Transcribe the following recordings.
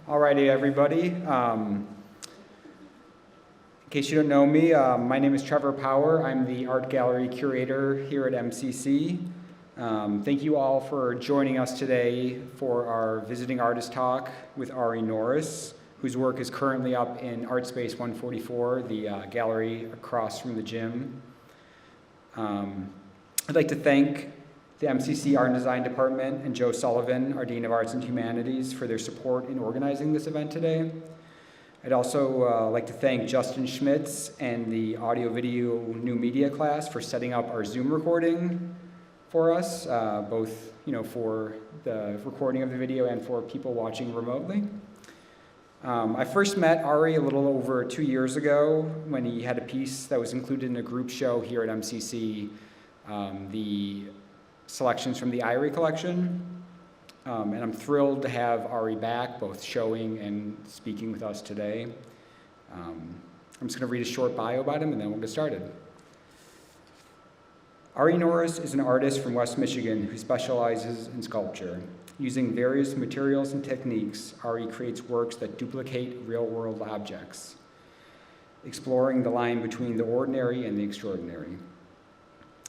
Alrighty, everybody. In case you don't know me, my name is Trevor Power. I'm the art gallery curator here at MCC. Thank you all for joining us today for our visiting artist talk with Ari Norris, whose work is currently up in Art Space 144, the gallery across from the gym. I'd like to thank the MCC Art and Design Department and Joe Sullivan, our Dean of Arts and Humanities, for their support in organizing this event today. I'd also like to thank Justin Schmitz and the Audio Video New Media class for setting up our Zoom recording for us, both for the recording of the video and for people watching remotely. I first met Ari a little over 2 years ago when he had a piece that was included in a group show here at MCC, the selections from the Irie collection. And I'm thrilled to have Ari back, both showing and speaking with us today. I'm just going to read a short bio about him and then we'll get started. Ari Norris is an artist from West Michigan who specializes in sculpture. Using various materials and techniques, Ari creates works that duplicate real-world objects, exploring the line between the ordinary and the extraordinary.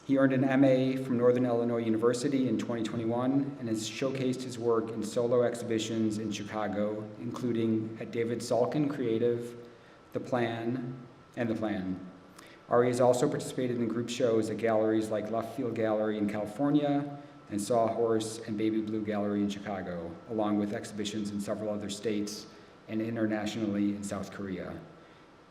He earned an MA from Northern Illinois University in 2021 and has showcased his work in solo exhibitions in Chicago, including at David Salkin Creative, The Plan. Ari has also participated in group shows at galleries like Left Field Gallery in California and Sawhorse and Baby Blue Gallery in Chicago, along with exhibitions in several other states and internationally in South Korea.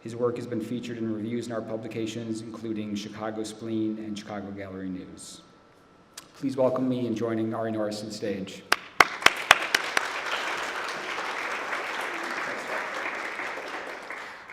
His work has been featured in reviews and art publications, including Chicago Spleen and Chicago Gallery News. Please welcome me in joining Ari Norris on stage.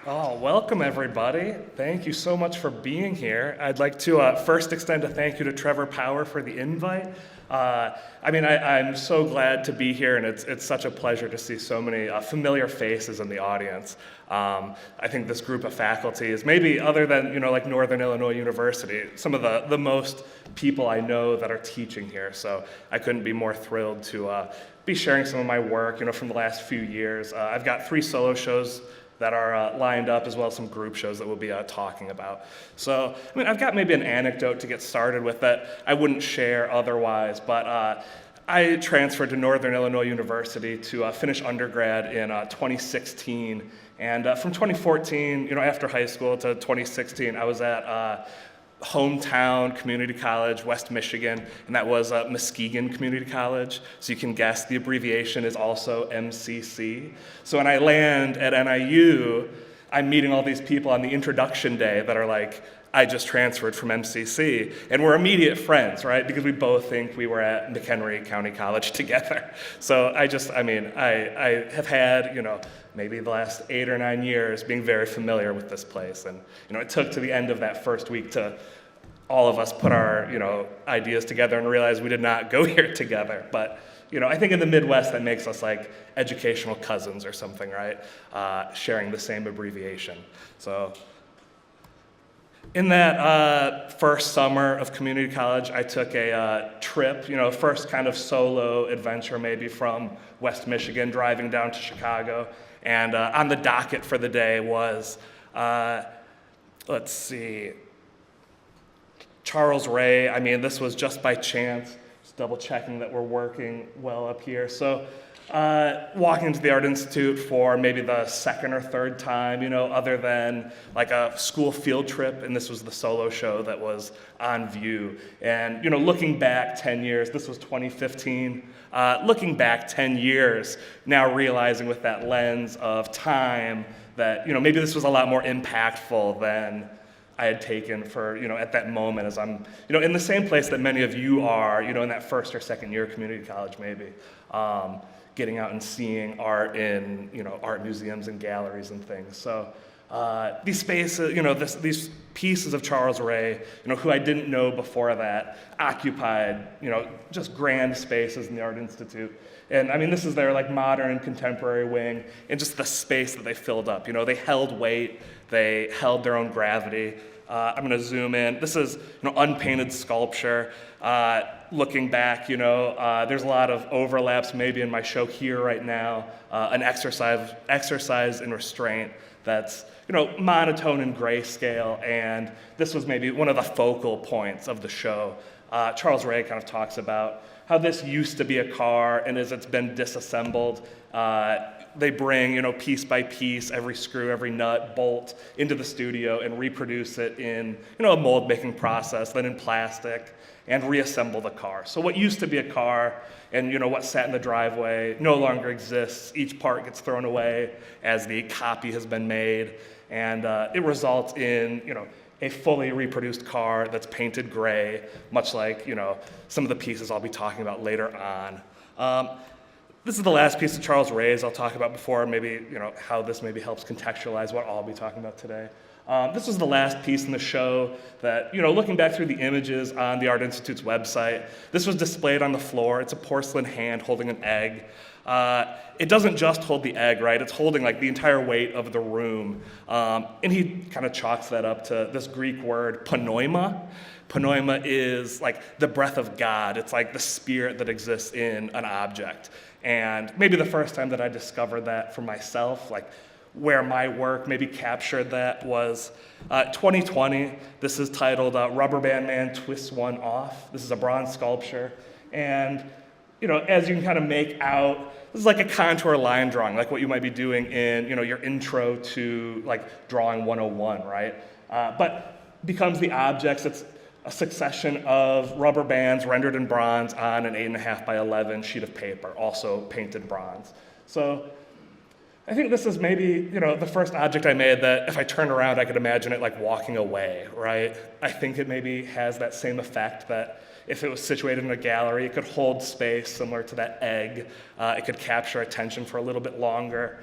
Oh, welcome everybody. Thank you so much for being here. I'd like to first extend a thank you to Trevor Power for the invite. I'm so glad to be here, and it's such a pleasure to see so many familiar faces in the audience. I think this group of faculty is maybe, other than like Northern Illinois University, some of the most people I know that are teaching here. So I couldn't be more thrilled to be sharing some of my work, from the last few years. I've got 3 solo shows that are lined up, as well as some group shows that we'll be talking about. So, I've got maybe an anecdote to get started with that I wouldn't share otherwise, but I transferred to Northern Illinois University to finish undergrad in 2016, and from 2014, after high school to 2016, I was at hometown community college, West Michigan, and that was Muskegon Community College. So you can guess the abbreviation is also MCC. So when I land at NIU, I'm meeting all these people on the introduction day that are like, I just transferred from MCC, and we're immediate friends, right? Because we both think we were at McHenry County College together. So I have had, maybe the last 8 or 9 years being very familiar with this place. And, it took to the end of that first week to all of us put our, ideas together and realize we did not go here together. But, I think in the Midwest that makes us like educational cousins or something, right? Sharing the same abbreviation. So in that first summer of community college, I took a trip, first kind of solo adventure maybe from West Michigan, driving down to Chicago. And on the docket for the day was, Charles Ray. This was just by chance, just double checking that we're working well up here. So walking into the Art Institute for maybe the 2nd or 3rd time, other than like a school field trip, and this was the solo show that was on view. And, looking back 10 years, this was 2015, looking back 10 years, now realizing with that lens of time that, maybe this was a lot more impactful than I had taken for, at that moment, as I'm, in the same place that many of you are, in that 1st or 2nd year of community college maybe, getting out and seeing art in, art museums and galleries and things. So these spaces, these pieces of Charles Ray, who I didn't know before that, occupied, just grand spaces in the Art Institute. And this is their like modern and contemporary wing, and just the space that they filled up. They held weight, they held their own gravity. I'm going to zoom in. This is unpainted sculpture. Looking back, there's a lot of overlaps maybe in my show here right now. An exercise in Restraint that's monotone and grayscale, and this was maybe one of the focal points of the show. Charles Ray kind of talks about how this used to be a car, and as it's been disassembled, they bring, piece by piece, every screw, every nut, bolt into the studio and reproduce it in, a mold making process, then in plastic, and reassemble the car. So what used to be a car and, what sat in the driveway no longer exists. Each part gets thrown away as the copy has been made, and it results in, a fully reproduced car that's painted gray, much like, some of the pieces I'll be talking about later on. This is the last piece of Charles Ray's I'll talk about before maybe, how this maybe helps contextualize what I'll be talking about today. This was the last piece in the show that, looking back through the images on the Art Institute's website, this was displayed on the floor. It's a porcelain hand holding an egg. It doesn't just hold the egg, right? It's holding like the entire weight of the room. And he kind of chalks that up to this Greek word, pneuma. Pneuma is like the breath of God. It's like the spirit that exists in an object. And maybe the first time that I discovered that for myself, like where my work maybe captured that was 2020. This is titled Rubber Band Man Twists One Off. This is a bronze sculpture. And, as you can kind of make out, this is like a contour line drawing, like what you might be doing in, your intro to like drawing 101, right? But becomes the objects. It's a succession of rubber bands rendered in bronze on an 8.5 by 11 sheet of paper, also painted bronze. So I think this is maybe, the first object I made that if I turned around, I could imagine it like walking away, right? I think it maybe has that same effect that if it was situated in a gallery, it could hold space similar to that egg. It could capture attention for a little bit longer.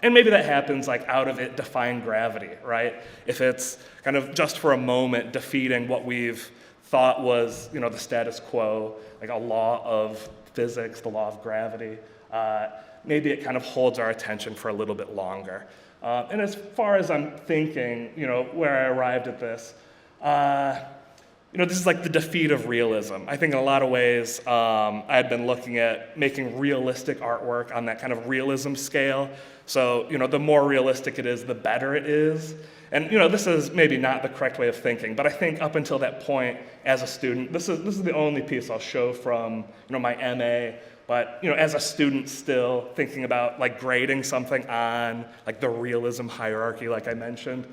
And maybe that happens like out of it defying gravity, right? If it's kind of just for a moment defeating what we've thought was, the status quo, like a law of physics, the law of gravity, maybe it kind of holds our attention for a little bit longer. And as far as I'm thinking, where I arrived at this, this is like the defeat of realism. I think in a lot of ways, I had been looking at making realistic artwork on that kind of realism scale. So, the more realistic it is, the better it is. And, this is maybe not the correct way of thinking, but I think up until that point as a student, this is the only piece I'll show from, my MA. But, as a student still thinking about like grading something on like the realism hierarchy, like I mentioned,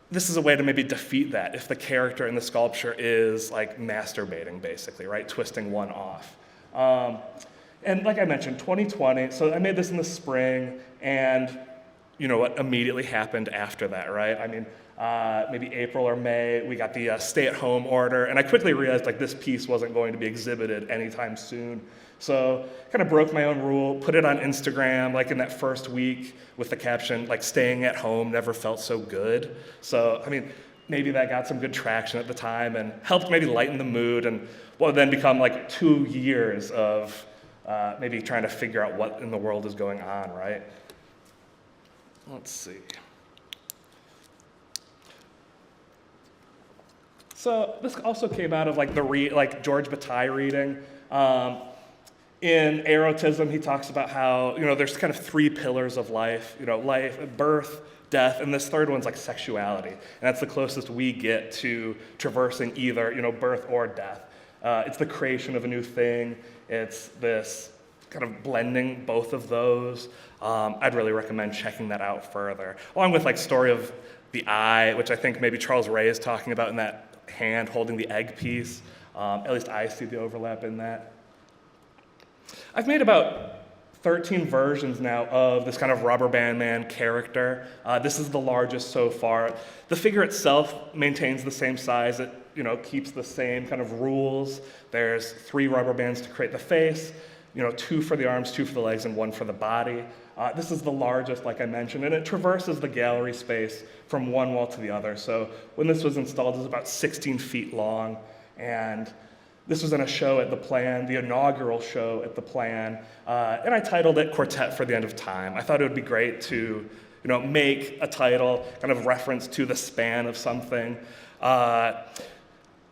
this is a way to maybe defeat that if the character in the sculpture is like masturbating, basically, right? Twisting one off. And like I mentioned, 2020, so I made this in the spring, and what immediately happened after that, right? I mean, maybe April or May, we got the stay-at-home order, and I quickly realized like this piece wasn't going to be exhibited anytime soon. So kind of broke my own rule, put it on Instagram like in that first week with the caption, like staying at home never felt so good. So, I mean, maybe that got some good traction at the time and helped maybe lighten the mood and what would then become like 2 years of maybe trying to figure out what in the world is going on, right? Let's see. So this also came out of like George Bataille reading. In Erotism, he talks about how, there's kind of 3 pillars of life, life, birth, death, and this third one's like sexuality. And that's the closest we get to traversing either, birth or death. It's the creation of a new thing. It's this kind of blending both of those. I'd really recommend checking that out further. Along with like Story of the Eye, which I think maybe Charles Ray is talking about in that hand holding the egg piece. At least I see the overlap in that. I've made about 13 versions now of this kind of rubber band man character. This is the largest so far. The figure itself maintains the same size. It keeps the same kind of rules. There's 3 rubber bands to create the face, 2 for the arms, 2 for the legs, and 1 for the body. This is the largest, like I mentioned, and it traverses the gallery space from one wall to the other. So when this was installed, it was about 16 feet long, and this was in a show at the Plan, the inaugural show at the Plan, and I titled it Quartet for the End of Time. I thought it would be great to make a title, kind of reference to the span of something.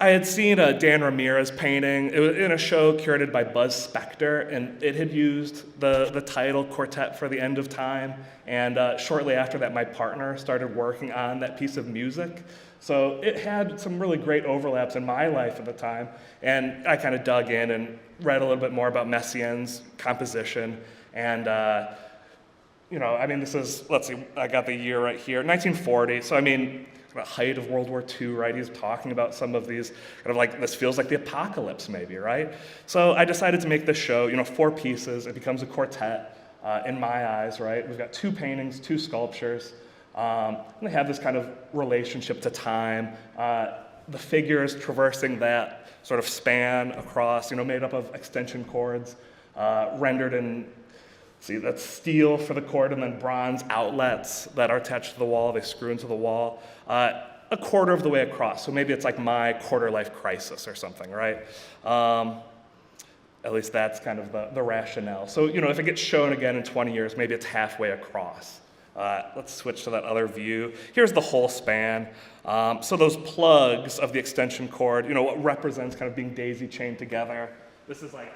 I had seen a Dan Ramirez painting. It was in a show curated by Buzz Spector, and it had used the title Quartet for the End of Time. And shortly after that, my partner started working on that piece of music. So it had some really great overlaps in my life at the time. And I kind of dug in and read a little bit more about Messiaen's composition. And, this is, let's see, I got the year right here, 1940. So, the height of World War II, right? He's talking about some of these, this feels like the apocalypse maybe, right? So I decided to make this show, 4 pieces. It becomes a quartet in my eyes, right? We've got 2 paintings, 2 sculptures. And they have this kind of relationship to time. The figures traversing that sort of span across, made up of extension cords, rendered in, see, that's steel for the cord, and then bronze outlets that are attached to the wall. They screw into the wall. A quarter of the way across. So maybe it's like my quarter-life crisis or something, right? At least that's kind of the rationale. So, if it gets shown again in 20 years, maybe it's halfway across. Let's switch to that other view. Here's the whole span. So those plugs of the extension cord, what represents kind of being daisy-chained together. This is like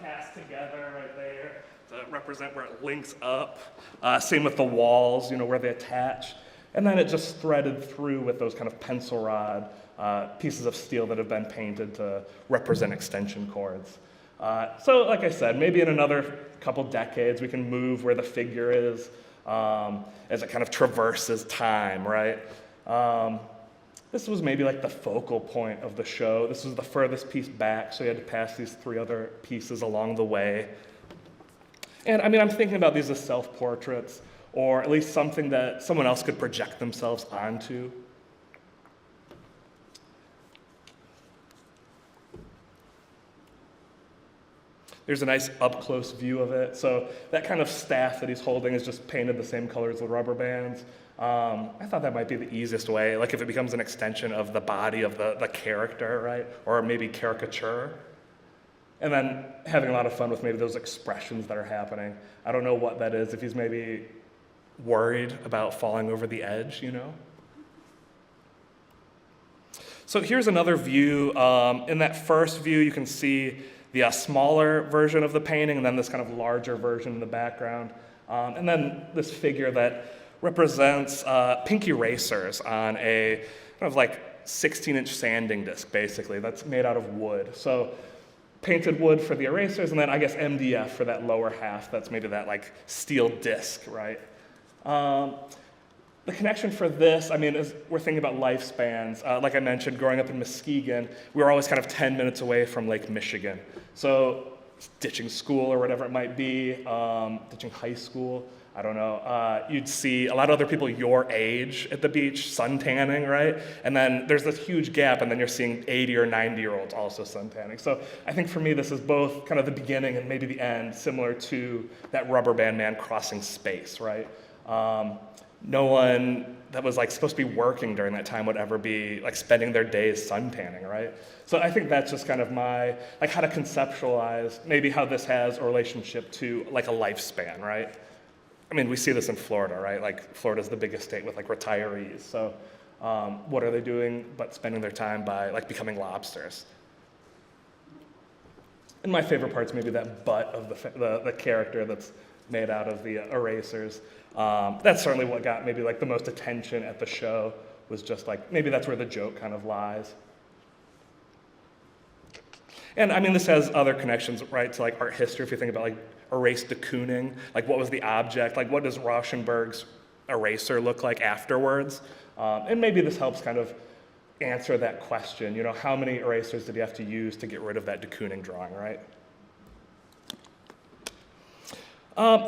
cast together right there to represent where it links up. Same with the walls, where they attach. And then it just threaded through with those kind of pencil rod pieces of steel that have been painted to represent extension cords. So like I said, maybe in another couple decades we can move where the figure is as it kind of traverses time, right? This was maybe like the focal point of the show. This was the furthest piece back, so you had to pass these 3 other pieces along the way. And I'm thinking about these as self-portraits, or at least something that someone else could project themselves onto. There's a nice up-close view of it. So that kind of staff that he's holding is just painted the same color as the rubber bands. I thought that might be the easiest way, like if it becomes an extension of the body of the character, right? Or maybe caricature. And then having a lot of fun with maybe those expressions that are happening. I don't know what that is, if he's maybe worried about falling over the edge, So here's another view. In that first view, you can see the smaller version of the painting, and then this kind of larger version in the background. And then this figure that represents pink erasers on a kind of like 16-inch sanding disc, basically, that's made out of wood. So painted wood for the erasers, and then I guess MDF for that lower half that's maybe that like steel disc, right? The connection for this, is we're thinking about lifespans. Like I mentioned, growing up in Muskegon, we were always kind of 10 minutes away from Lake Michigan. So ditching school or whatever it might be, ditching high school, I don't know. You'd see a lot of other people your age at the beach sun tanning, right? And then there's this huge gap, and then you're seeing 80 or 90-year-olds also sun tanning. So I think for me, this is both kind of the beginning and maybe the end, similar to that rubber band man crossing space, right? No one that was like supposed to be working during that time would ever be like spending their days sun tanning, right? So I think that's just kind of my, like how to conceptualize maybe how this has a relationship to like a lifespan, right? We see this in Florida, right? Like Florida's the biggest state with like retirees. So what are they doing but spending their time by like becoming lobsters? And my favorite part's maybe that butt of the character that's made out of the erasers. That's certainly what got maybe like the most attention at the show, was just like, maybe that's where the joke kind of lies. And this has other connections, right, to like art history. If you think about like erased de Kooning, like what was the object? Like what does Rauschenberg's eraser look like afterwards? And maybe this helps kind of answer that question. How many erasers did he have to use to get rid of that de Kooning drawing, right?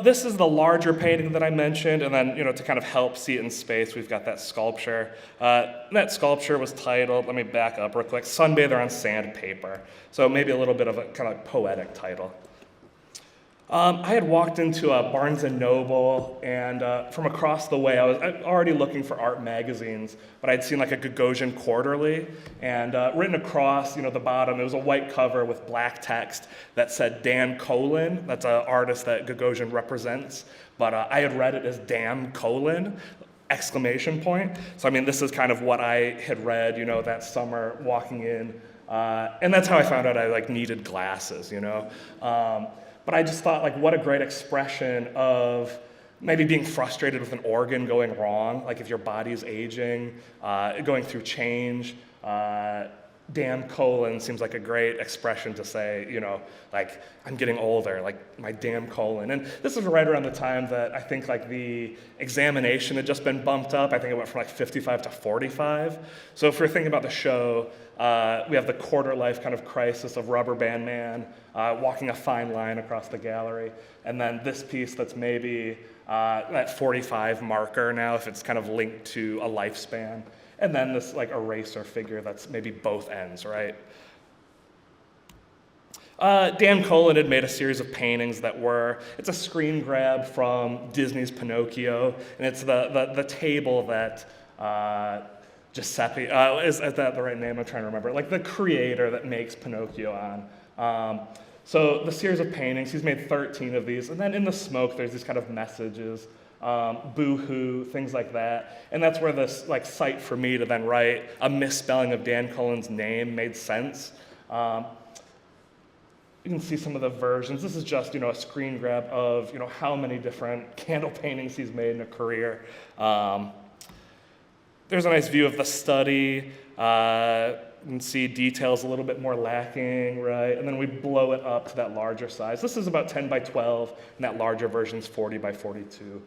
This is the larger painting that I mentioned, and then, to kind of help see it in space, we've got that sculpture. That sculpture was titled, let me back up real quick, Sunbather on Sandpaper. So maybe a little bit of a kind of poetic title. I had walked into a Barnes & Noble, and from across the way, I was already looking for art magazines, but I'd seen like a Gagosian Quarterly, and written across, the bottom, it was a white cover with black text that said Dan Colin. That's an artist that Gagosian represents, but I had read it as Damn Colin, exclamation point. So I mean, this is kind of what I had read, that summer walking in, and that's how I found out I like needed glasses, But I just thought, like, what a great expression of maybe being frustrated with an organ going wrong, like if your body's aging, going through change. Damn colon seems like a great expression to say, like, I'm getting older, like my damn colon. And this is right around the time that I think like the examination had just been bumped up. I think it went from like 55 to 45. So if we're thinking about the show, we have the quarter life kind of crisis of Rubber Band Man walking a fine line across the gallery. And then this piece that's maybe that 45 marker now, if it's kind of linked to a lifespan. And then this like eraser figure that's maybe both ends, right? Dan Colin had made a series of paintings that it's a screen grab from Disney's Pinocchio, and it's the table that Giuseppe, is that the right name? I'm trying to remember. Like the creator that makes Pinocchio on. So the series of paintings, he's made 13 of these, and then in the smoke there's these kind of messages, boo-hoo, things like that. And that's where this like site for me to then write a misspelling of Dan Colin's name made sense. You can see some of the versions. This is just, a screen grab of, how many different candle paintings he's made in a career. There's a nice view of the study. You can see details a little bit more lacking, right? And then we blow it up to that larger size. This is about 10 by 12, and that larger version is 40 by 42.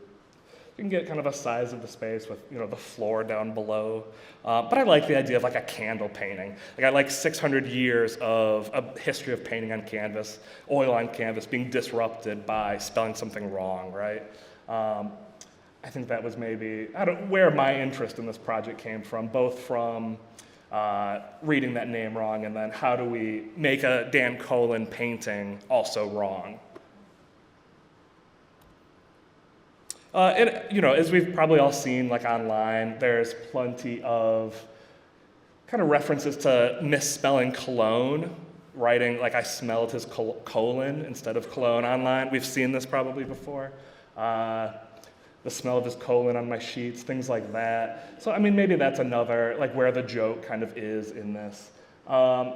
You can get kind of a size of the space with, the floor down below. But I like the idea of like a candle painting. Like I like 600 years of a history of painting on canvas, oil on canvas, being disrupted by spelling something wrong, right? I think that was maybe, where my interest in this project came from, both from reading that name wrong and then how do we make a Dan Colin painting also wrong? As we've probably all seen, like online, there's plenty of kind of references to misspelling cologne, writing like I smelled his colon instead of cologne online. We've seen this probably before. The smell of his colon on my sheets, things like that. So, I mean, maybe that's another, like where the joke kind of is in this. And,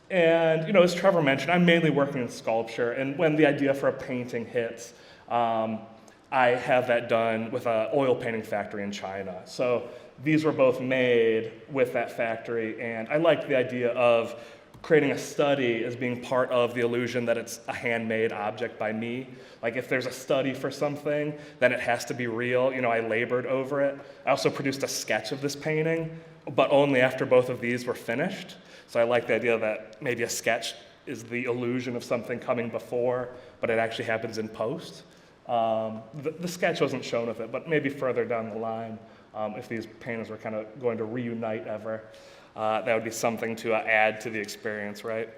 as Trevor mentioned, I'm mainly working in sculpture, and when the idea for a painting hits, I have that done with an oil painting factory in China. So these were both made with that factory, and I liked the idea of creating a study as being part of the illusion that it's a handmade object by me. Like if there's a study for something, then it has to be real. I labored over it. I also produced a sketch of this painting, but only after both of these were finished. So I like the idea that maybe a sketch is the illusion of something coming before, but it actually happens in post. The sketch wasn't shown with it, but maybe further down the line, if these paintings were kind of going to reunite ever, that would be something to add to the experience, right?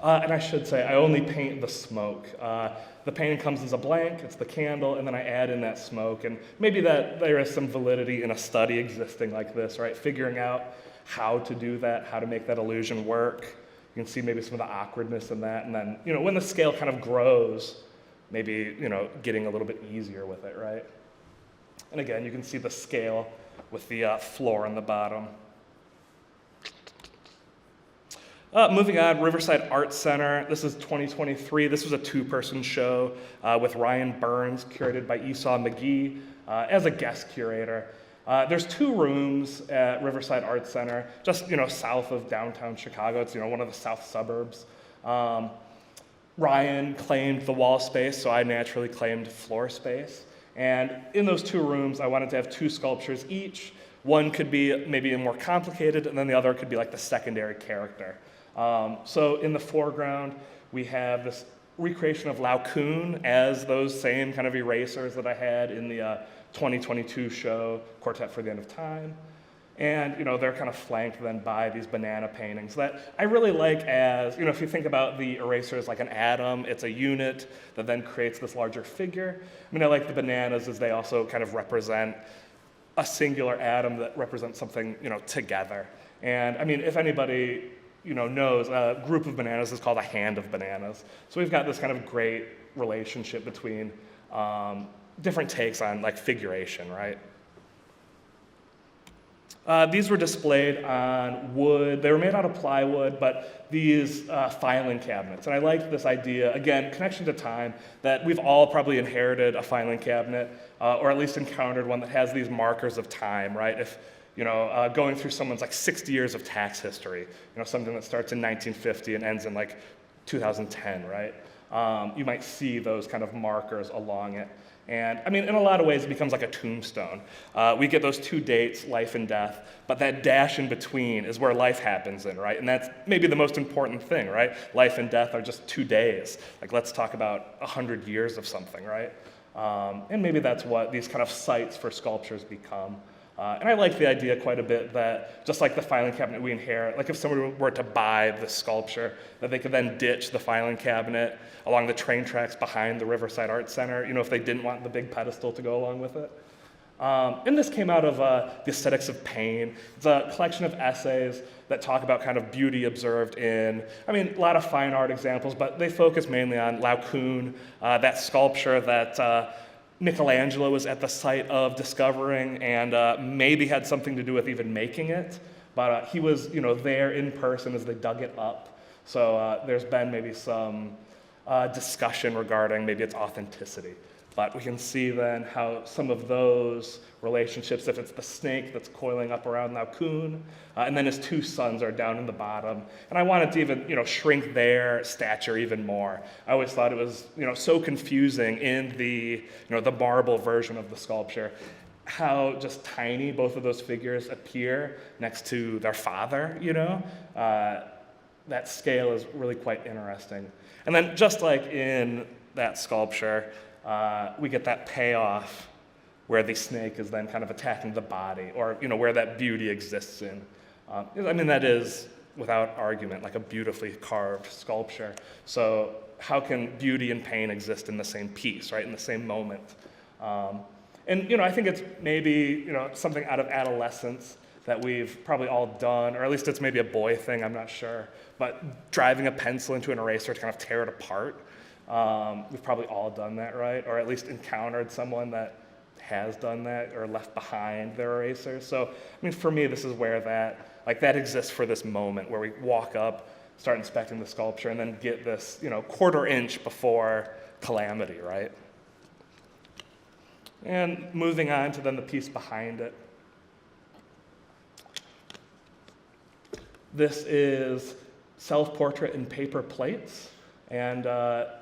And I should say, I only paint the smoke. The painting comes as a blank, it's the candle, and then I add in that smoke. And maybe that there is some validity in a study existing like this, right? Figuring out how to do that, how to make that illusion work. You can see maybe some of the awkwardness in that. And then, when the scale kind of grows, maybe, getting a little bit easier with it, right? And again, you can see the scale with the floor on the bottom. Moving on, Riverside Arts Center. This is 2023. This was a two-person show with Ryan Burns, curated by Esau McGee, as a guest curator. There's two rooms at Riverside Arts Center, just south of downtown Chicago. It's one of the south suburbs. Ryan claimed the wall space, so I naturally claimed floor space. And in those two rooms, I wanted to have two sculptures each. One could be maybe more complicated, and then the other could be like the secondary character. So in the foreground, we have this recreation of Lao Kun as those same kind of erasers that I had in the 2022 show, Quartet for the End of Time. And they're kind of flanked then by these banana paintings that I really like as, if you think about the eraser as like an atom, it's a unit that then creates this larger figure. I mean, I like the bananas as they also kind of represent a singular atom that represents something, together. And I mean, if anybody, knows, a group of bananas is called a hand of bananas. So we've got this kind of great relationship between different takes on like figuration, right? These were displayed on wood. They were made out of plywood, but these filing cabinets. And I liked this idea, again, connection to time, that we've all probably inherited a filing cabinet, or at least encountered one that has these markers of time, right? If, going through someone's like 60 years of tax history, something that starts in 1950 and ends in like 2010, right? You might see those kind of markers along it. And I mean, in a lot of ways, it becomes like a tombstone. We get those 2 dates, life and death, but that dash in between is where life happens in, right? And that's maybe the most important thing, right? Life and death are just 2 days. Like, let's talk about 100 years of something, right? And maybe that's what these kind of sites for sculptures become. And I like the idea quite a bit that just like the filing cabinet we inherit, like if someone were to buy the sculpture, that they could then ditch the filing cabinet along the train tracks behind the Riverside Arts Center, if they didn't want the big pedestal to go along with it. And this came out of the aesthetics of pain. It's a collection of essays that talk about kind of beauty observed in, I mean, a lot of fine art examples, but they focus mainly on Laocoon, that sculpture that Michelangelo was at the site of discovering and maybe had something to do with even making it. But he was, there in person as they dug it up. So there's been maybe some discussion regarding maybe its authenticity. But we can see then how some of those relationships, if it's the snake that's coiling up around Laocoon, and then his 2 sons are down in the bottom. And I wanted to even, shrink their stature even more. I always thought it was, so confusing in the, the marble version of the sculpture, how just tiny both of those figures appear next to their father, that scale is really quite interesting. And then just like in that sculpture, we get that payoff where the snake is then kind of attacking the body, or where that beauty exists in. I mean, that is, without argument, like a beautifully carved sculpture. So how can beauty and pain exist in the same piece, right, in the same moment? And I think it's maybe something out of adolescence that we've probably all done, or at least it's maybe a boy thing, I'm not sure. But driving a pencil into an eraser to kind of tear it apart. We've probably all done that, right? Or at least encountered someone that has done that or left behind their eraser. So, I mean, for me, this is where that exists for this moment where we walk up, start inspecting the sculpture, and then get this, quarter inch before calamity, right? And moving on to then the piece behind it. This is self-portrait in paper plates. And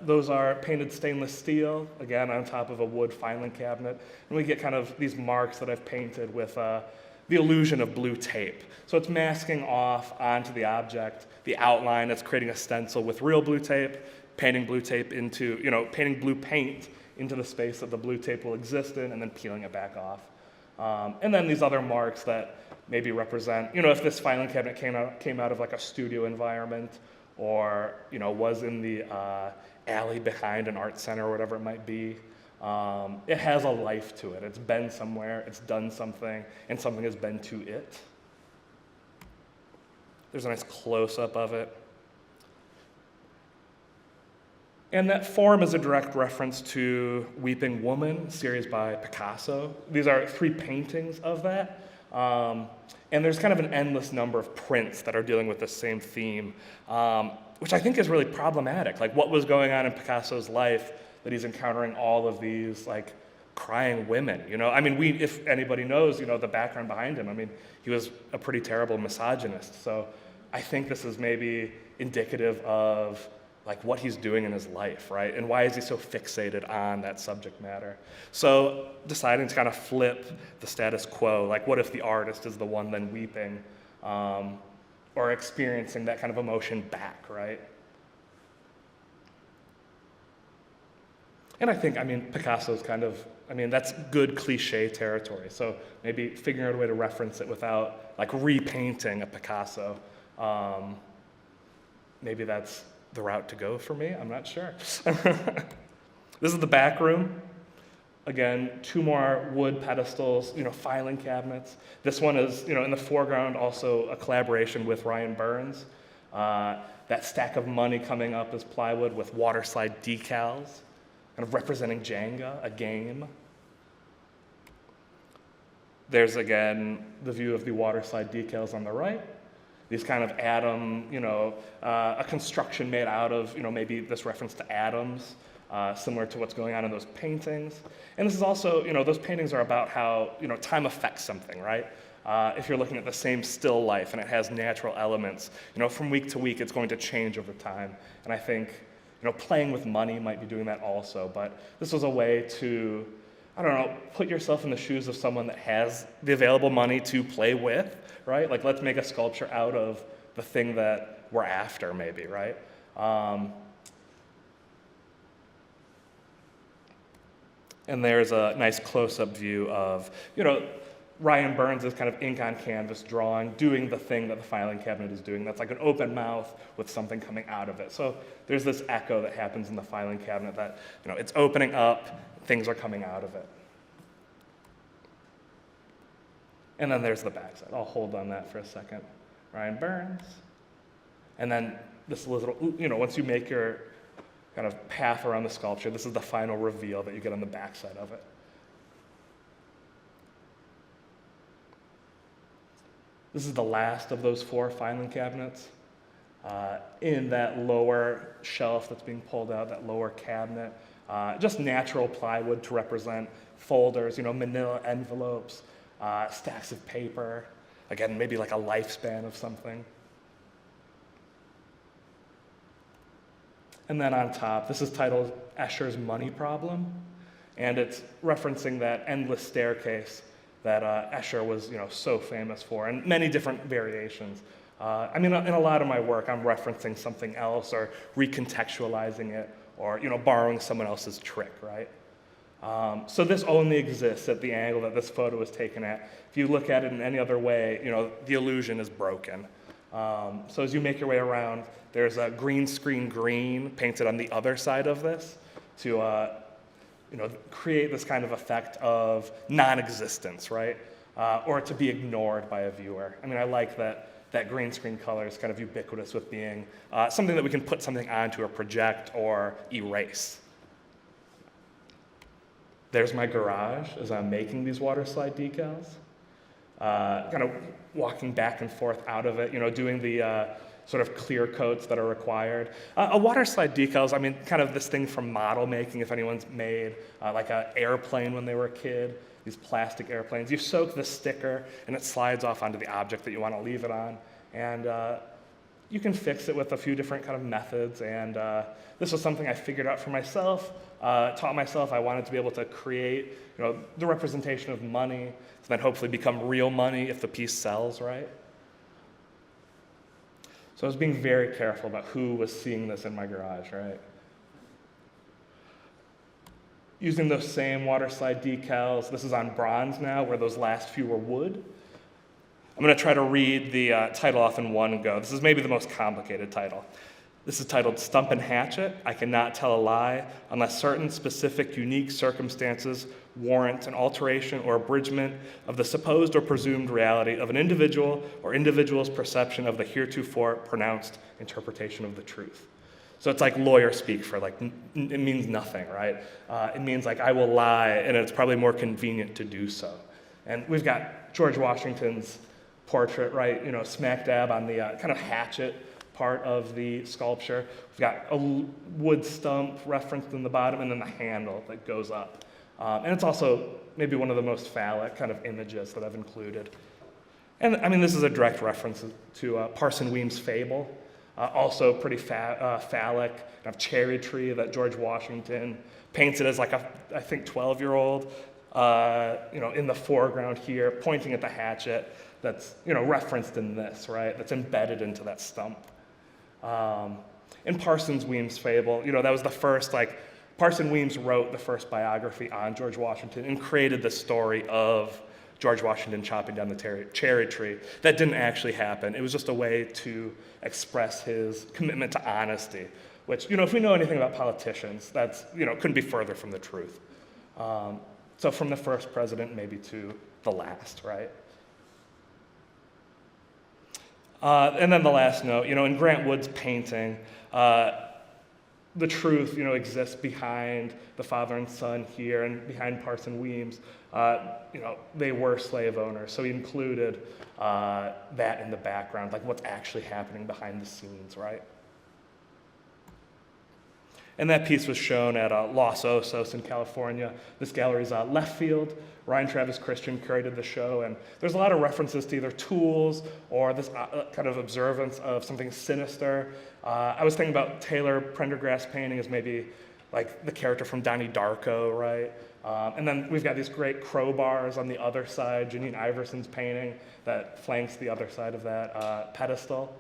those are painted stainless steel, again, on top of a wood filing cabinet. And we get kind of these marks that I've painted with the illusion of blue tape. So it's masking off onto the object the outline. It's creating a stencil with real blue tape, painting blue tape into, painting blue paint into the space that the blue tape will exist in, and then peeling it back off. And then these other marks that maybe represent, if this filing cabinet came out of like a studio environment, or was in the alley behind an art center or whatever it might be. It has a life to it. It's been somewhere, it's done something, and something has been to it. There's a nice close-up of it. And that form is a direct reference to Weeping Woman, series by Picasso. These are 3 paintings of that. And there's kind of an endless number of prints that are dealing with the same theme, which I think is really problematic. Like, what was going on in Picasso's life that he's encountering all of these, like, crying women, I mean, if anybody knows, the background behind him, I mean, he was a pretty terrible misogynist. So I think this is maybe indicative of like what he's doing in his life, right? And why is he so fixated on that subject matter? So deciding to kind of flip the status quo, like what if the artist is the one then weeping or experiencing that kind of emotion back, right? And I think, Picasso's kind of I mean, that's good cliche territory. So maybe figuring out a way to reference it without like repainting a Picasso. Maybe that's the route to go for me. I'm not sure. This is the back room. Again, 2 more wood pedestals, filing cabinets. This one is, in the foreground, also a collaboration with Ryan Burns. That stack of money coming up is plywood with water slide decals, kind of representing Jenga, a game. There's, again, the view of the water slide decals on the right. These kind of atom, a construction made out of, maybe this reference to atoms, similar to what's going on in those paintings. And this is also, those paintings are about how, time affects something, right? If you're looking at the same still life and it has natural elements, from week to week, it's going to change over time. And I think, playing with money might be doing that also. But this was a way to, put yourself in the shoes of someone that has the available money to play with, right? Like, let's make a sculpture out of the thing that we're after, maybe, right? And there's a nice close-up view of, Ryan Burns is kind of ink on canvas drawing, doing the thing that the filing cabinet is doing. That's like an open mouth with something coming out of it. So there's this echo that happens in the filing cabinet that, it's opening up, things are coming out of it. And then there's the backside. I'll hold on that for a second. Ryan Burns. And then this little, once you make your kind of path around the sculpture, this is the final reveal that you get on the backside of it. This is the last of those 4 filing cabinets. In that lower shelf that's being pulled out, that lower cabinet, just natural plywood to represent folders, manila envelopes, stacks of paper, again, maybe like a lifespan of something. And then on top, this is titled Escher's Money Problem, and it's referencing that endless staircase that Escher was, so famous for, and many different variations. In a lot of my work, I'm referencing something else or recontextualizing it or, borrowing someone else's trick, right? So this only exists at the angle that this photo is taken at. If you look at it in any other way, the illusion is broken. So as you make your way around, there's a green screen green painted on the other side of this to create this kind of effect of non-existence, right? Or to be ignored by a viewer. I like that green screen color is kind of ubiquitous with being something that we can put something onto or project or erase. There's my garage as I'm making these water slide decals. Kind of walking back and forth out of it, doing the sort of clear coats that are required. A water slide decals, kind of this thing from model making, if anyone's made like an airplane when they were a kid, these plastic airplanes. You soak the sticker and it slides off onto the object that you want to leave it on. And you can fix it with a few different kind of methods. And this was something I figured out for myself, taught myself. I wanted to be able to create, the representation of money, to then hopefully become real money if the piece sells, right? So I was being very careful about who was seeing this in my garage, right? Using those same water slide decals. This is on bronze now, where those last few were wood. I'm going to try to read the title off in one go. This is maybe the most complicated title. This is titled Stump and Hatchet. I cannot tell a lie unless certain specific unique circumstances warrant an alteration or abridgment of the supposed or presumed reality of an individual or individual's perception of the heretofore pronounced interpretation of the truth. So it's like lawyer speak for like, it means nothing, right? It means like I will lie and it's probably more convenient to do so. And we've got George Washington's portrait, right, smack dab on the kind of hatchet part of the sculpture. We've got a wood stump referenced in the bottom and then the handle that goes up. And it's also maybe one of the most phallic kind of images that I've included. And this is a direct reference to Parson Weems' fable, also pretty phallic, kind of cherry tree that George Washington painted as like a, I think, 12-year-old, in the foreground here, pointing at the hatchet that's, referenced in this, right? That's embedded into that stump. In Parson Weems' fable, that was the first, like, Parson Weems wrote the first biography on George Washington and created the story of George Washington chopping down the cherry tree. That didn't actually happen. It was just a way to express his commitment to honesty, which, if we know anything about politicians, that's, couldn't be further from the truth. So from the first president maybe to the last, right? And then the last note, in Grant Wood's painting, the truth, exists behind the father and son here and behind Parson Weems. They were slave owners, so he included that in the background, like what's actually happening behind the scenes, right? And that piece was shown at Los Osos in California. This gallery's Left Field. Ryan Travis Christian curated the show, and there's a lot of references to either tools or this kind of observance of something sinister. I was thinking about Taylor Prendergast's painting as maybe like the character from Donnie Darko, right? And then we've got these great crowbars on the other side, Janine Iverson's painting that flanks the other side of that pedestal.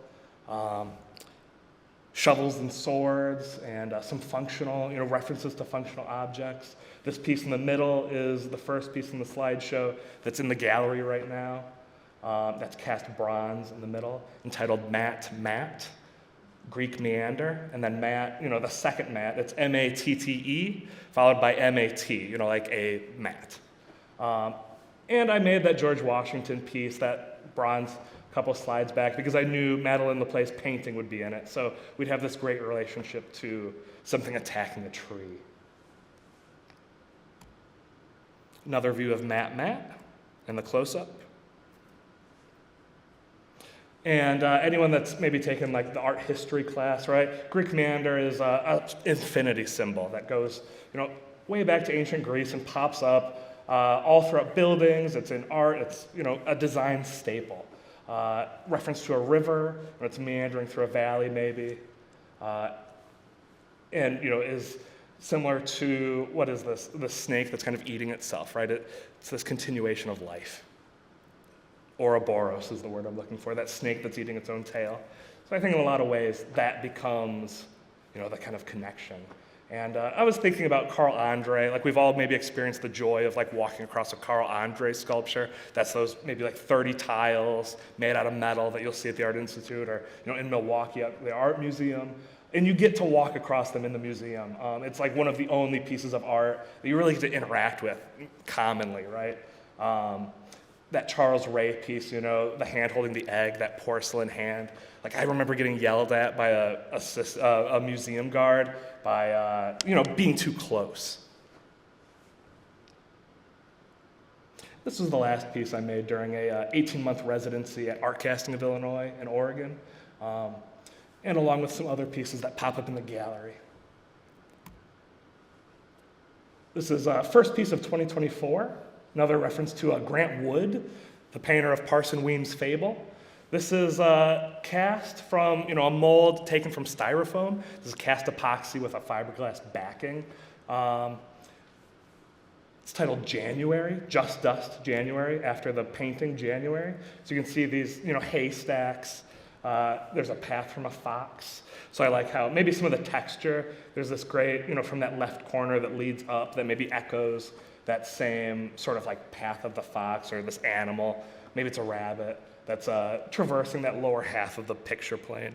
Shovels and swords, and some functional, references to functional objects. This piece in the middle is the first piece in the slideshow that's in the gallery right now. That's cast bronze in the middle, entitled Matte, Greek meander, and then Matte, the second Matte, it's M-A-T-T-E, followed by M-A-T, like a mat. And I made that George Washington piece, that bronze, couple slides back, because I knew Madeline Laplace's painting would be in it, so we'd have this great relationship to something attacking a tree. Another view of Matte and the close-up. And anyone that's maybe taken like the art history class, right? Greek meander is an infinity symbol that goes, way back to ancient Greece and pops up all throughout buildings. It's in art. It's, a design staple. Reference to a river, or it's meandering through a valley maybe, and is similar to, what is this? The snake that's kind of eating itself, right? It's this continuation of life. Ouroboros is the word I'm looking for, that snake that's eating its own tail. So I think in a lot of ways that becomes, the kind of connection. And I was thinking about Carl Andre, like we've all maybe experienced the joy of like walking across a Carl Andre sculpture. That's those maybe like 30 tiles made out of metal that you'll see at the Art Institute or in Milwaukee at the Art Museum. And you get to walk across them in the museum. It's like one of the only pieces of art that you really get to interact with commonly, right? That Charles Ray piece, the hand holding the egg, that porcelain hand. Like I remember getting yelled at by a museum guard by, being too close. This was the last piece I made during a 18-month residency at Art Casting of Illinois in Oregon, and along with some other pieces that pop up in the gallery. This is first piece of 2024. Another reference to Grant Wood, the painter of Parson Weems' Fable. This is cast from a mold taken from styrofoam. This is cast epoxy with a fiberglass backing. It's titled January, Just Dust January, after the painting January. So you can see these haystacks. There's a path from a fox. So I like how maybe some of the texture, there's this great, from that left corner that leads up that maybe echoes that same sort of like path of the fox or this animal. Maybe it's a rabbit that's traversing that lower half of the picture plane.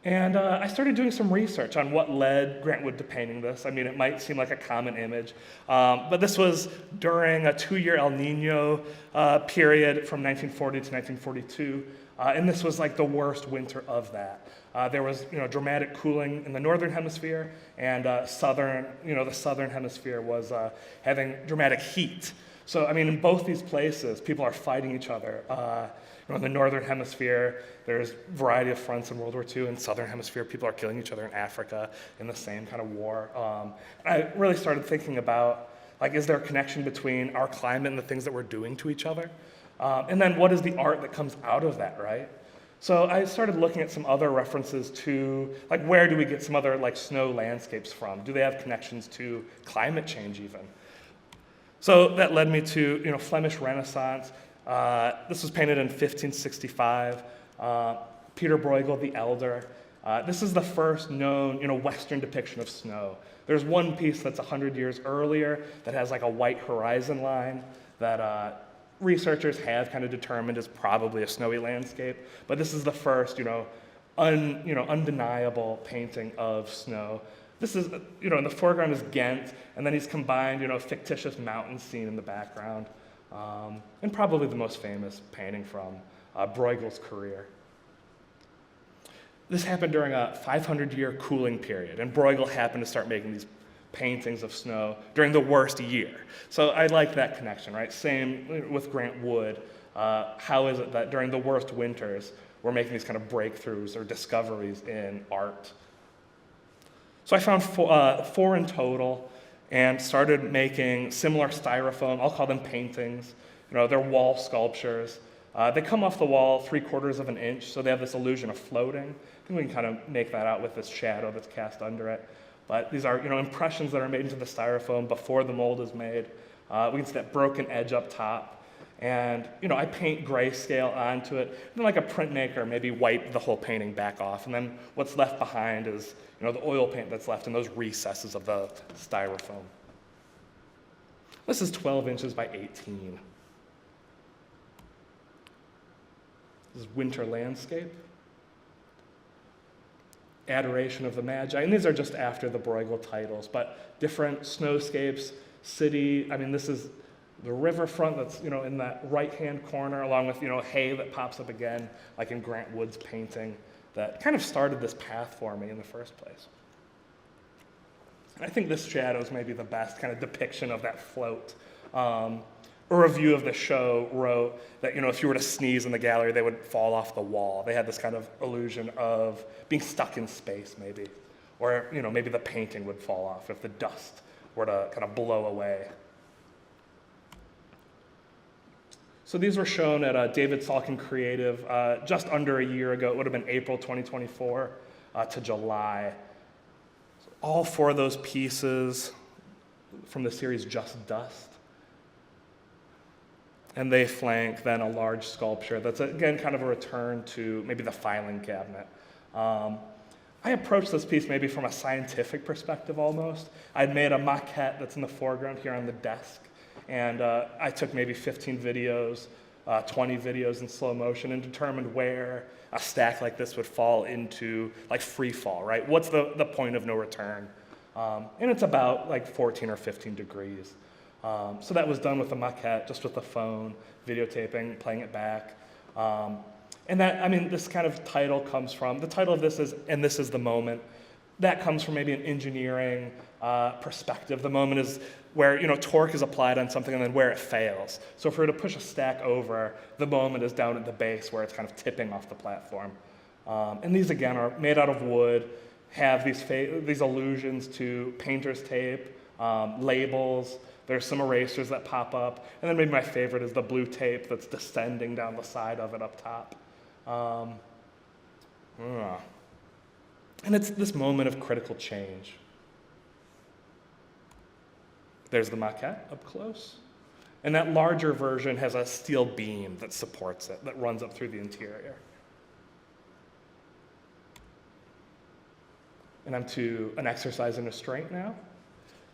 And I started doing some research on what led Grant Wood to painting this. I mean, it might seem like a common image, but this was during a 2-year El Nino period from 1940 to 1942, and this was like the worst winter of that. There was, dramatic cooling in the northern hemisphere, and the southern hemisphere was having dramatic heat. So, I mean, in both these places, people are fighting each other. In the northern hemisphere, there's a variety of fronts in World War II. In the southern hemisphere, people are killing each other in Africa in the same kind of war. I really started thinking about, like, is there a connection between our climate and the things that we're doing to each other? And then what is the art that comes out of that, right? So I started looking at some other references to, like, where do we get some other, like, snow landscapes from? Do they have connections to climate change even? So that led me to, Flemish Renaissance. This was painted in 1565. Peter Bruegel the Elder This is the first known, Western depiction of snow. There's one piece that's 100 years earlier that has like a white horizon line that researchers have kind of determined is probably a snowy landscape. But this is the first, undeniable painting of snow. This is, in the foreground is Ghent, and then he's combined, a fictitious mountain scene in the background, and probably the most famous painting from Bruegel's career. This happened during a 500-year cooling period, and Bruegel happened to start making these paintings of snow during the worst year. So I like that connection, right? Same with Grant Wood. How is it that during the worst winters, we're making these kind of breakthroughs or discoveries in art? So I found four in total and started making similar styrofoam. I'll call them paintings. They're wall sculptures. They come off the wall 3/4 of an inch, so they have this illusion of floating. I think we can kind of make that out with this shadow that's cast under it. But these are, impressions that are made into the styrofoam before the mold is made. We can see that broken edge up top. And, I paint grayscale onto it. And then like a printmaker, maybe wipe the whole painting back off. And then what's left behind is, the oil paint that's left in those recesses of the styrofoam. This is 12 inches by 18. This is Winter Landscape. Adoration of the Magi. And these are just after the Bruegel titles, but different snowscapes, city. This is the riverfront that's, in that right-hand corner, along with, hay that pops up again, like in Grant Wood's painting, that kind of started this path for me in the first place. I think this shadow is maybe the best kind of depiction of that float. A review of the show wrote that, if you were to sneeze in the gallery, they would fall off the wall. They had this kind of illusion of being stuck in space, maybe. Or, maybe the painting would fall off if the dust were to kind of blow away. So these were shown at David Salkin Creative just under a year ago. It would have been April 2024 to July. So all four of those pieces from the series Just Dust. And they flank then a large sculpture that's, again, kind of a return to maybe the filing cabinet. I approached this piece maybe from a scientific perspective almost. I'd made a maquette that's in the foreground here on the desk, and I took maybe 15 videos, 20 videos in slow motion, and determined where a stack like this would fall into like free fall, right? What's the point of no return? And it's about like 14 or 15 degrees. So that was done with the maquette, just with the phone, videotaping, playing it back. And that, this kind of title comes from, the title of this is, and this is the moment. That comes from maybe an engineering perspective. The moment is where, torque is applied on something and then where it fails. So if we were to push a stack over, the moment is down at the base where it's kind of tipping off the platform. And these, again, are made out of wood, have these allusions to painter's tape, labels. There's some erasers that pop up. And then maybe my favorite is the blue tape that's descending down the side of it up top. And it's this moment of critical change. There's the maquette up close. And that larger version has a steel beam that supports it, that runs up through the interior. And I'm to an exercise in restraint now.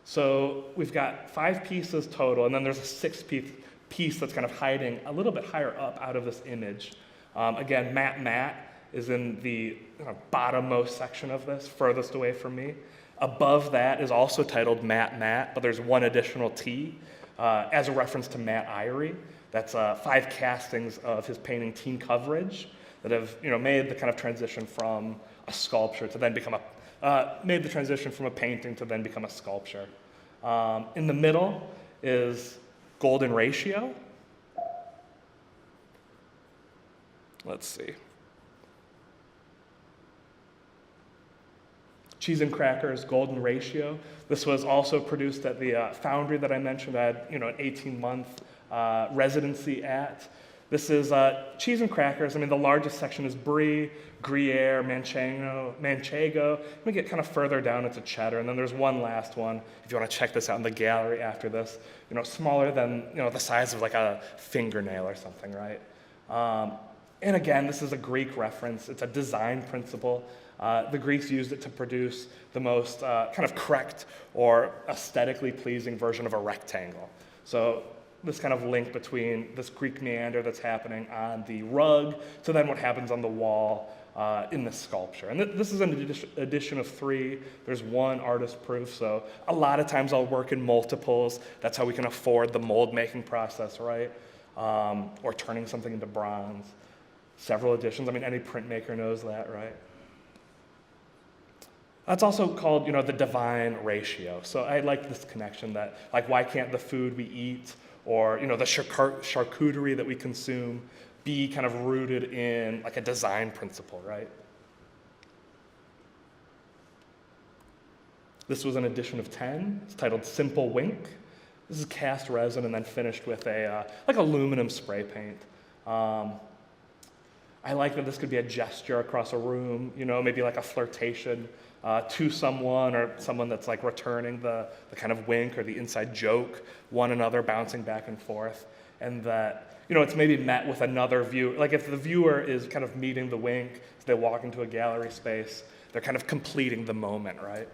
So we've got 5 pieces total, and then there's a 6th piece that's kind of hiding a little bit higher up out of this image. Again, matte is in the bottommost section of this, furthest away from me. Above that is also titled Matte, but there's one additional T as a reference to Matt Irie. That's 5 castings of his painting Teen Coverage that have made the kind of transition from a sculpture to then become made the transition from a painting to then become a sculpture. In the middle is Golden Ratio. Let's see. Cheese and Crackers, Golden Ratio. This was also produced at the foundry that I mentioned I had an 18-month residency at. This is cheese and crackers. The largest section is brie, Gruyere, Manchego. We get kind of further down into cheddar, and then there's one last one. If you want to check this out in the gallery after this, smaller than the size of like a fingernail or something, right? And again, this is a Greek reference. It's a design principle. The Greeks used it to produce the most kind of correct or aesthetically pleasing version of a rectangle. So this kind of link between this Greek meander that's happening on the rug to then what happens on the wall in the sculpture. And this is an edition of 3. There's 1 artist proof, so a lot of times I'll work in multiples. That's how we can afford the mold making process, right? Or turning something into bronze. Several editions. I mean, any printmaker knows that, right? That's also called, the divine ratio. So I like this connection that, like, why can't the food we eat or, the charcuterie that we consume be kind of rooted in, like, a design principle, right? This was an edition of 10. It's titled Simple Wink. This is cast resin and then finished with a, like, aluminum spray paint. I like that this could be a gesture across a room, maybe like a flirtation to someone or someone that's like returning the kind of wink or the inside joke, one another bouncing back and forth. And that, it's maybe met with another view. Like if the viewer is kind of meeting the wink as they walk into a gallery space, they're kind of completing the moment, right?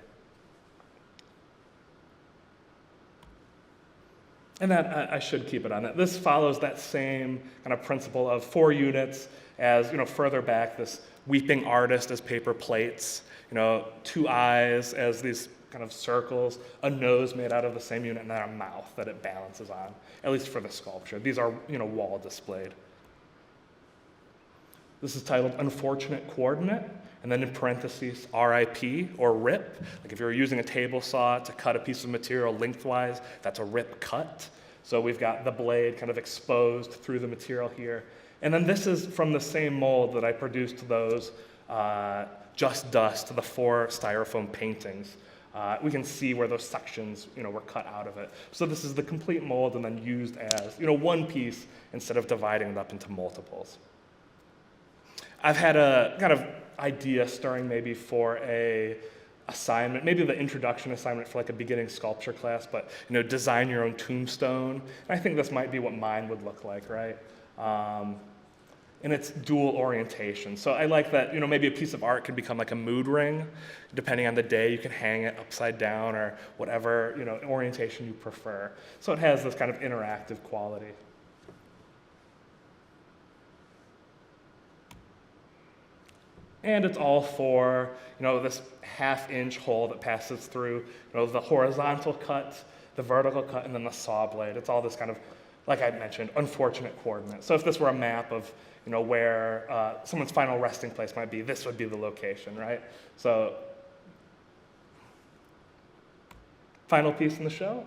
And that, I should keep it on that. This follows that same kind of principle of 4 units as, further back, this weeping artist as paper plates, 2 eyes as these kind of circles, a nose made out of the same unit, and then a mouth that it balances on, at least for the sculpture. These are, wall displayed. This is titled Unfortunate Coordinate, and then in parentheses, RIP or RIP. Like if you were using a table saw to cut a piece of material lengthwise, that's a RIP cut. So we've got the blade kind of exposed through the material here. And then this is from the same mold that I produced those Just Dust, the 4 styrofoam paintings. We can see where those sections, were cut out of it. So this is the complete mold and then used as, one piece instead of dividing it up into multiples. I've had a kind of idea stirring maybe for a assignment, maybe the introduction assignment for like a beginning sculpture class, but design your own tombstone. And I think this might be what mine would look like, right? And it's dual orientation. So I like that, maybe a piece of art can become like a mood ring. Depending on the day, you can hang it upside down or whatever, orientation you prefer. So it has this kind of interactive quality. And it's all for, this 1/2-inch hole that passes through, the horizontal cut, the vertical cut, and then the saw blade. It's all this kind of, like I mentioned, unfortunate coordinate. So if this were a map of, where someone's final resting place might be, this would be the location, right? So, final piece in the show,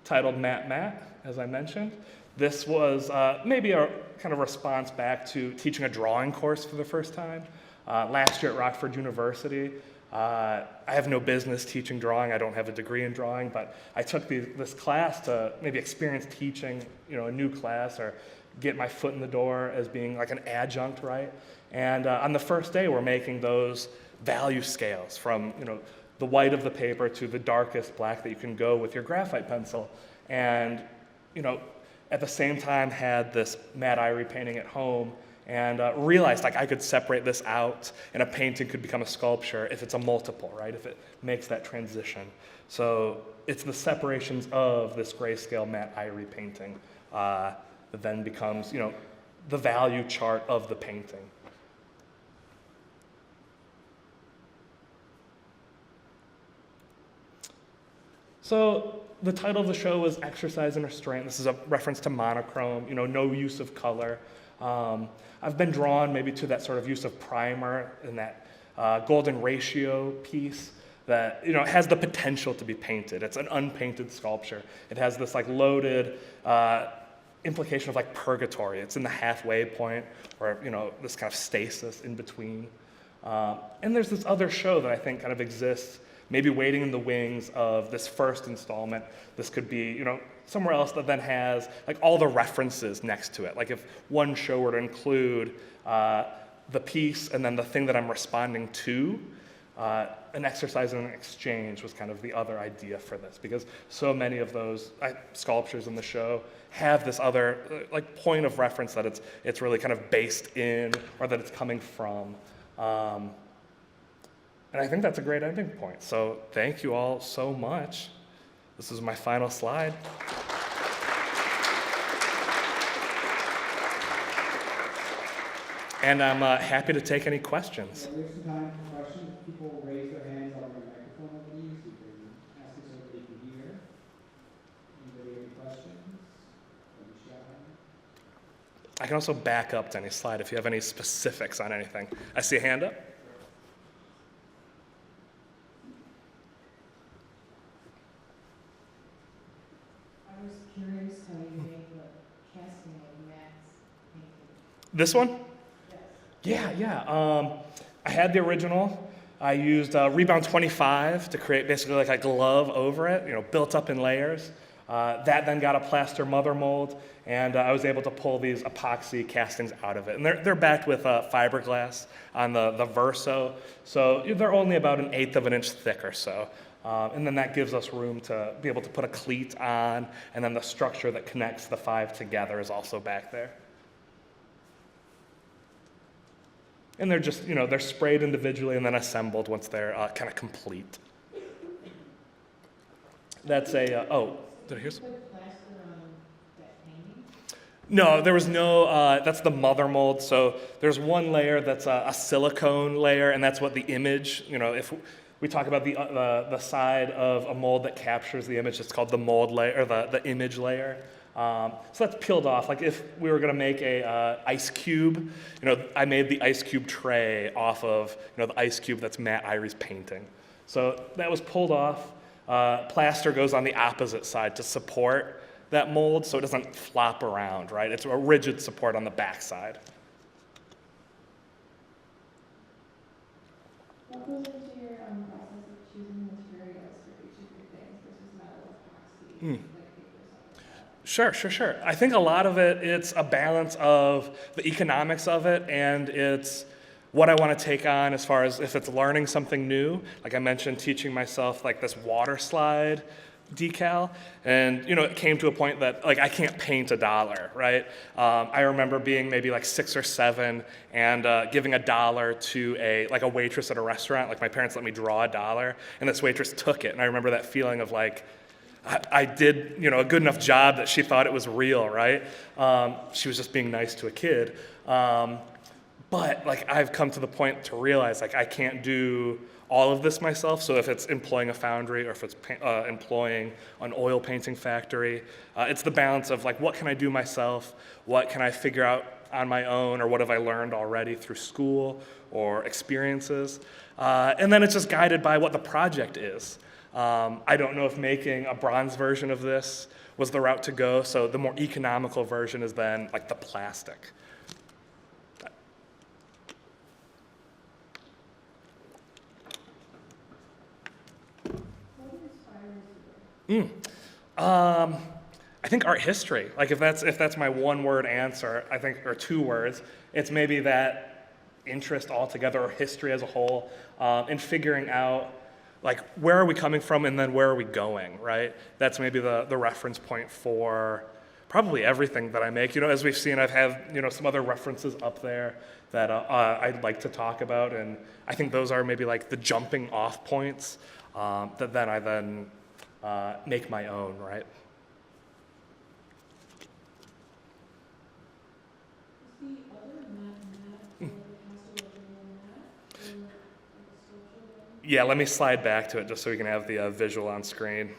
titled Matt, as I mentioned. This was maybe a kind of response back to teaching a drawing course for the first time. Last year at Rockford University, I have no business teaching drawing. I don't have a degree in drawing, but I took this class to maybe experience teaching, a new class or get my foot in the door as being like an adjunct, right? And on the first day, we're making those value scales from, the white of the paper to the darkest black that you can go with your graphite pencil. And, at the same time had this Mad Irie painting at home and realized like I could separate this out and a painting could become a sculpture if it's a multiple, right? If it makes that transition. So it's the separations of this grayscale Mad Irie painting that then becomes, the value chart of the painting. So the title of the show was Exercise in Restraint. This is a reference to monochrome, no use of color. I've been drawn maybe to that sort of use of primer and that golden ratio piece that has the potential to be painted. It's an unpainted sculpture. It has this like loaded implication of like purgatory. It's in the halfway point or this kind of stasis in between. And there's this other show that I think kind of exists, maybe waiting in the wings of this first installment. This could be, somewhere else that then has like all the references next to it. Like if one show were to include the piece and then the thing that I'm responding to, an exercise in an exchange was kind of the other idea for this, because so many of those sculptures in the show have this other like point of reference that it's really kind of based in, or that it's coming from. And I think that's a great ending point. So thank you all so much. This is my final slide. And I'm happy to take any questions. Yeah, there's some time for questions. If people raise their hands, I'll bring a microphone over to you so you can ask it so everybody can hear. Anybody have any questions? Maybe shy? I can also back up to any slide if you have any specifics on anything. I see a hand up. I was curious how you made the casting of Matt's painting. This one? Yes. Yeah. I had the original. I used Rebound 25 to create basically like a glove over it, built up in layers. That then got a plaster mother mold, and I was able to pull these epoxy castings out of it. And they're backed with fiberglass on the verso, so they're only about 1/8 of an inch thick or so. And then that gives us room to be able to put a cleat on, and then the structure that connects the 5 together is also back there. And they're just, they're sprayed individually and then assembled once they're kind of complete. That's a, did I hear something? Put plaster on that painting? No, there was no, that's the mother mold. So there's one layer that's a silicone layer, and that's what the image, if we talk about the side of a mold that captures the image, it's called the mold layer, or the image layer. So that's peeled off. Like if we were going to make a ice cube, I made the ice cube tray off of the ice cube that's Matt Irie's painting. So that was pulled off. Plaster goes on the opposite side to support that mold so it doesn't flop around, right? It's a rigid support on the back side. What goes into your process of choosing materials for each of your things versus metal, epoxy, like paper, Sure. I think a lot of it's a balance of the economics of it, and it's what I want to take on as far as if it's learning something new. Like I mentioned, teaching myself like this water slide decal, and it came to a point that like I can't paint $1, right? I remember being maybe like 6 or 7 and giving $1 to a waitress at a restaurant. Like my parents let me draw $1, and this waitress took it, and I remember that feeling of like I did a good enough job that she thought it was real, right? She was just being nice to a kid. But like I've come to the point to realize like I can't do all of this myself. So if it's employing a foundry or if it's employing an oil painting factory, it's the balance of like what can I do myself, what can I figure out on my own, or what have I learned already through school or experiences, and then it's just guided by what the project is. I don't know if making a bronze version of this was the route to go, so the more economical version is then like the plastic. What inspires you? I think art history. Like if that's my one-word answer, I think, or 2 words, it's maybe that interest altogether, or history as a whole, in figuring out like where are we coming from and then where are we going, right? That's maybe the reference point for probably everything that I make. As we've seen, I've had some other references up there that I'd like to talk about, and I think those are maybe like the jumping off points that then I make my own, right? Is the other Matt or the pastor original Matt, or like a sculpture? Yeah, let me slide back to it just so we can have the visual on screen.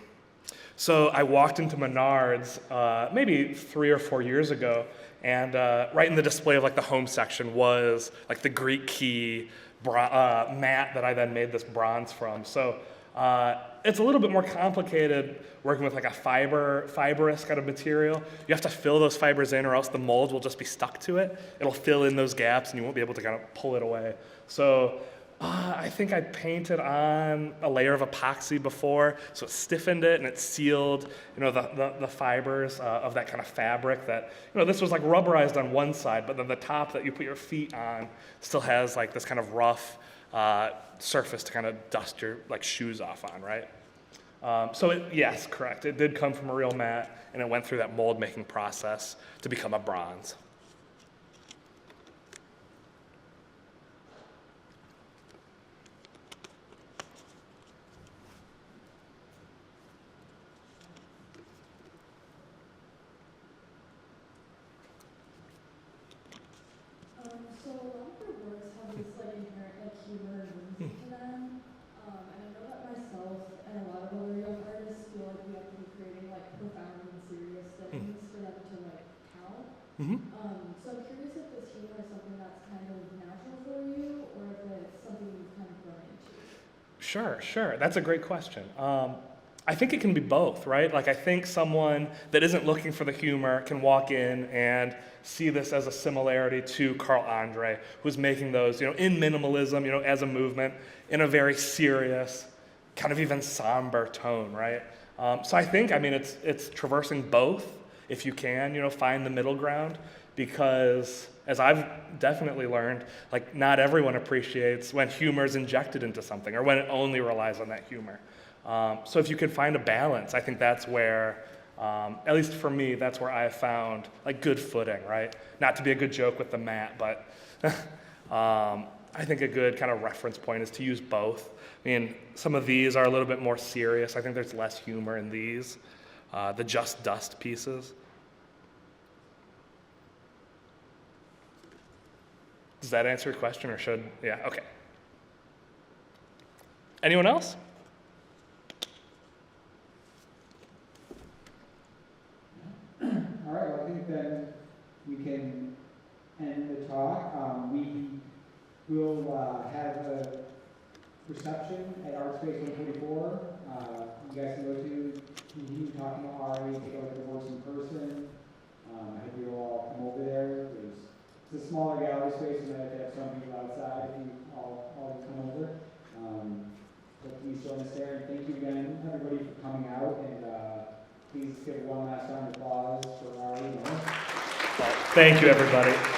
So I walked into Menards maybe 3 or 4 years ago, and right in the display of like the home section was like the Greek key mat that I then made this bronze from. So it's a little bit more complicated working with like a fibrous kind of material. You have to fill those fibers in, or else the mold will just be stuck to it. It'll fill in those gaps, and you won't be able to kind of pull it away. So I think I painted on a layer of epoxy before, so it stiffened it and it sealed, the fibers of that kind of fabric. That this was like rubberized on one side, but then the top that you put your feet on still has like this kind of rough surface to kind of dust your shoes off on, right? Yes, correct. It did come from a real mat, and it went through that mold making process to become a bronze. So a lot of your works have this inherent humor and whimsy to them. And I know that myself and a lot of other young artists feel like we have to be creating profound and serious things for them to count. So I'm curious if this humor is something that's kind of natural for you, or if it's something you've kind of grown into. Sure. That's a great question. I think it can be both, right? I think someone that isn't looking for the humor can walk in and see this as a similarity to Carl Andre, who's making those, in minimalism, as a movement, in a very serious, kind of even somber tone, right? So I think, it's traversing both, if you can, find the middle ground, because as I've definitely learned, not everyone appreciates when humor is injected into something, or when it only relies on that humor. So if you can find a balance, I think that's where, at least for me, that's where I have found good footing, right? Not to be a good joke with the mat, but I think a good kind of reference point is to use both. Some of these are a little bit more serious. I think there's less humor in these, the just dust pieces. Does that answer your question, or should, yeah, okay. Anyone else? All right, well, I think then we can end the talk. We will have a reception at Art Space 144. You guys can go to, continue talking to Ari, take a look at the works in person. I hope you all come over there. It's a smaller gallery space, and I have to have some people outside if you all come over. So please join us there. And thank you again, everybody, for coming out. And please give one last round of applause for Ari Norris. Thank you, everybody.